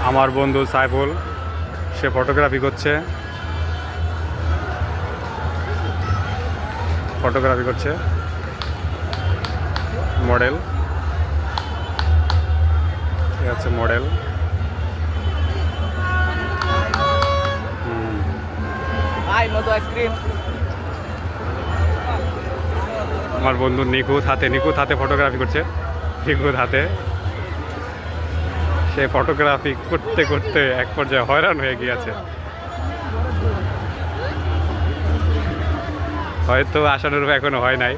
আমার বন্ধু সাইফুল, সে ফটোগ্রাফি করছে। মডেল, ঠিক আছে মডেল। আমার বন্ধু নিখুঁত হাতে ফটোগ্রাফি করছে, নিখুঁত হাতে। সে ফটোগ্রাফি করতে করতে এক পর্যায়ে হয়রান হয়ে গিয়েছে। হয়তো আশানুরূপ এখনো হয় নাই।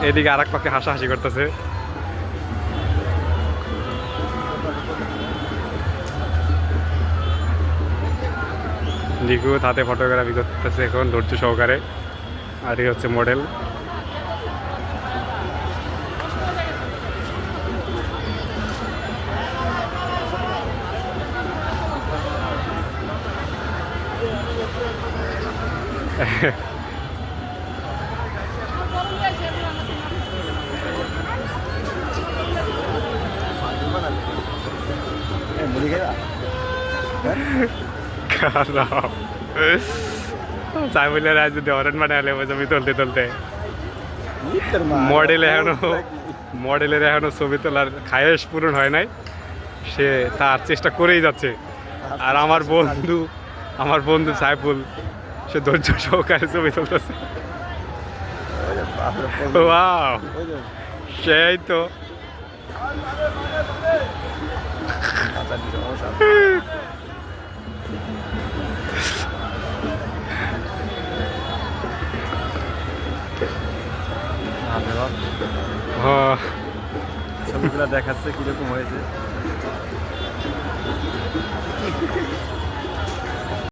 এদিকে আর এক পক্ষে হাসাহাসি করতেছে। নিখুঁত হাতে ফটোগ্রাফি করতেছে এখন ধৈর্য সহকারে। আর এই হচ্ছে মডেল। সাইফুলের আজ যদি হরেন বানালে ছবি তুলতে মডেলের এখনো ছবি তোলার খায়েশ পূরণ হয় নাই। সে তার চেষ্টা করেই যাচ্ছে। আর আমার বন্ধু সাইফুল, সে ধৈর্য সহকারে ছবি তুলতেছে। ওয়াও, সেই তো। ছবিগুলো দেখাচ্ছে কিরকম হয়েছে।